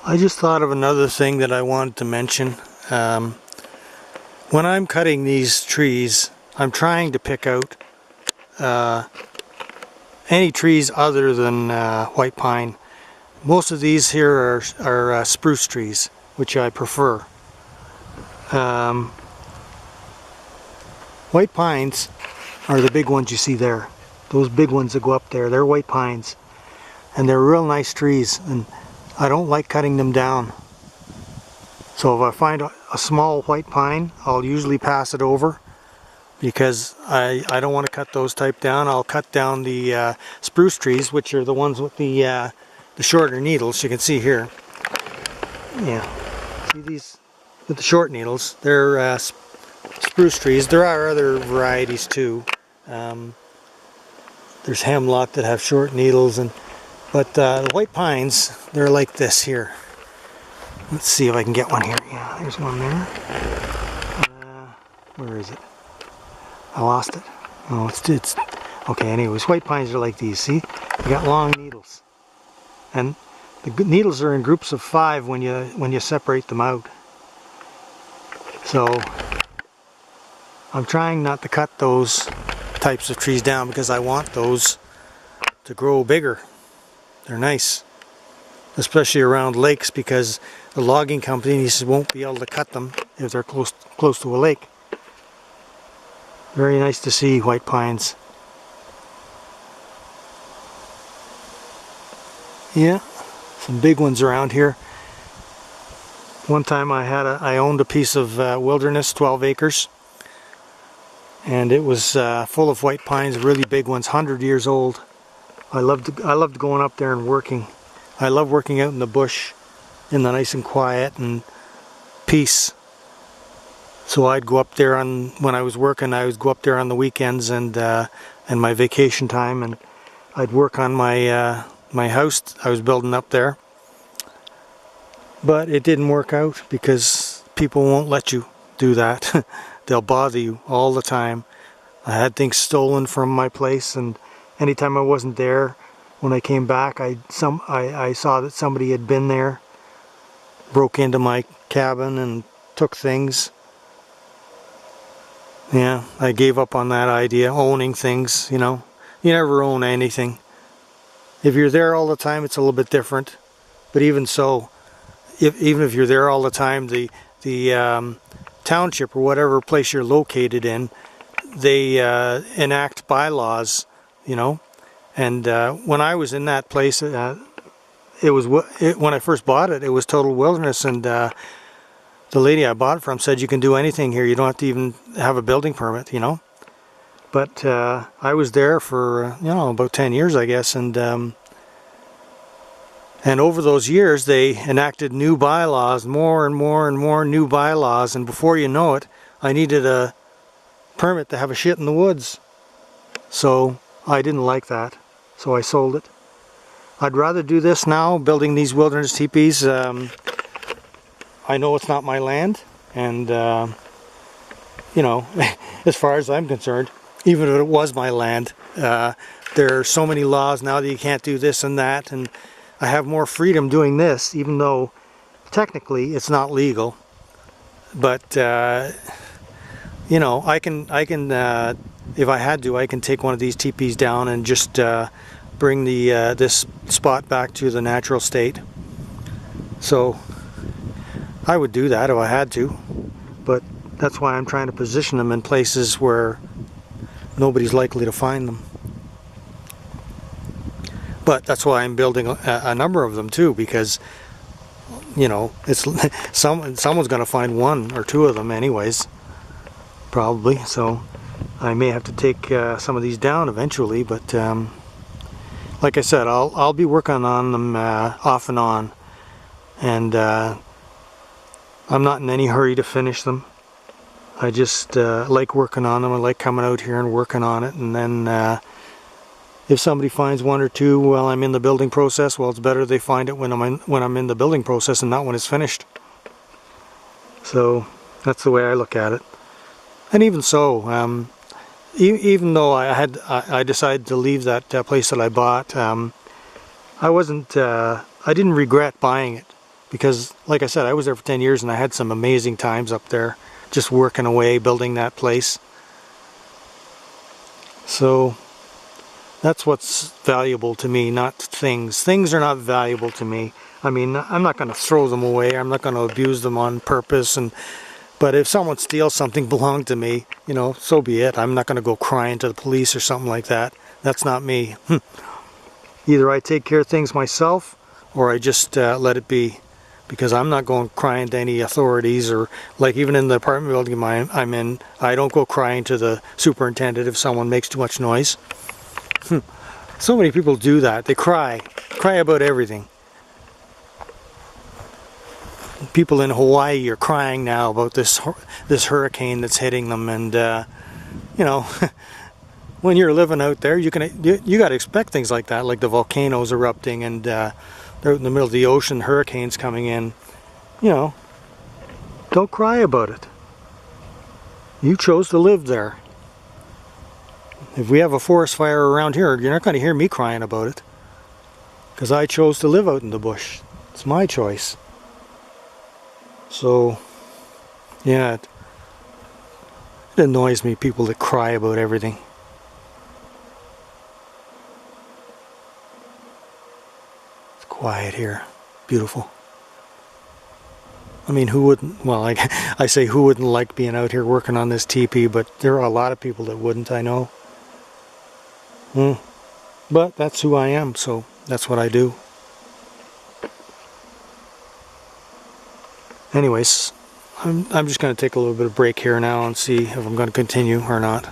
I just thought of another thing that I wanted to mention. When I'm cutting these trees, I'm trying to pick out any trees other than white pine. Most of these here are spruce trees, which I prefer. White pines are the big ones you see there. Those big ones that go up there, they're white pines. And they're real nice trees, and I don't like cutting them down. So if I find a small white pine, I'll usually pass it over because I don't want to cut those type down. I'll cut down the spruce trees, which are the ones with the shorter needles. You can see here. Yeah, see these with the short needles? They're spruce trees. There are other varieties too. There's hemlock that have short needles, but the white pines, they're like this here. Let's see if I can get one here. Yeah, there's one there. Where is it? I lost it. Oh, it's okay. Anyways, white pines are like these. See, they got long needles, and the needles are in groups of 5 when you separate them out. So I'm trying not to cut those types of trees down because I want those to grow bigger. They're nice, especially around lakes, because the logging companies won't be able to cut them if they're close to a lake. Very nice to see white pines. Yeah, some big ones around here. One time I owned a piece of wilderness, 12 acres, and it was full of white pines, really big ones, 100 years old. I loved going up there and working. I love working out in the bush, in the nice and quiet and peace. So I'd go up there when I was working. I would go up there on the weekends and my vacation time, and I'd work on my my house I was building up there. But it didn't work out because people won't let you do that. They'll bother you all the time. I had things stolen from my place, and anytime I wasn't there, when I came back, I saw that somebody had been there, broke into my cabin and took things. Yeah, I gave up on that idea, owning things, you know. You never own anything. If you're there all the time, it's a little bit different. But even so, even if you're there all the time, the township or whatever place you're located in, they enact bylaws, you know. And when I was in that place, when I first bought it, it was total wilderness, and the lady I bought it from said you can do anything here. You don't have to even have a building permit, you know. But I was there for about 10 years, I guess, and over those years they enacted new bylaws, more and more and more new bylaws, and before you know it, I needed a permit to have a shit in the woods. So I didn't like that, so I sold it. I'd rather do this now, building these wilderness teepees. I know it's not my land, and you know, as far as I'm concerned, even if it was my land, there are so many laws now that you can't do this and that, and I have more freedom doing this, even though technically it's not legal. But you know, I can if I had to, I can take one of these teepees down and just bring this spot back to the natural state. So I would do that if I had to, but that's why I'm trying to position them in places where nobody's likely to find them. But that's why I'm building a number of them too, because you know, it's someone's going to find 1 or 2 of them anyways, probably. So I may have to take some of these down eventually, but like I said, I'll be working on them off and on, and I'm not in any hurry to finish them. I just like working on them. I like coming out here and working on it, and then if somebody finds 1 or 2 while I'm in the building process, well, it's better they find it when I'm in the building process and not when it's finished. So that's the way I look at it. And even so, even though I decided to leave that place that I bought, I didn't regret buying it, because like I said, I was there for 10 years and I had some amazing times up there, just working away, building that place. So that's what's valuable to me, not things. Things are not valuable to me. I mean, I'm not going to throw them away. I'm not going to abuse them on purpose. But if someone steals something belonged to me, you know, so be it. I'm not going to go crying to the police or something like that. That's not me. Either I take care of things myself, or I just let it be. Because I'm not going crying to any authorities, or like even in the apartment building I'm in, I don't go crying to the superintendent if someone makes too much noise. So many people do that. They cry about everything. People in Hawaii are crying now about this hurricane that's hitting them, and you know, when you're living out there, you got to expect things like that, like the volcanoes erupting and they're in the middle of the ocean, hurricanes coming in. You know, don't cry about it. You chose to live there. If we have a forest fire around here, you're not going to hear me crying about it, because I chose to live out in the bush. It's my choice. So, yeah, it annoys me, people that cry about everything. It's quiet here. Beautiful. I mean, who wouldn't, well, I say who wouldn't like being out here working on this teepee, but there are a lot of people that wouldn't, I know. But that's who I am, so that's what I do. Anyways, I'm just going to take a little bit of break here now and see if I'm going to continue or not.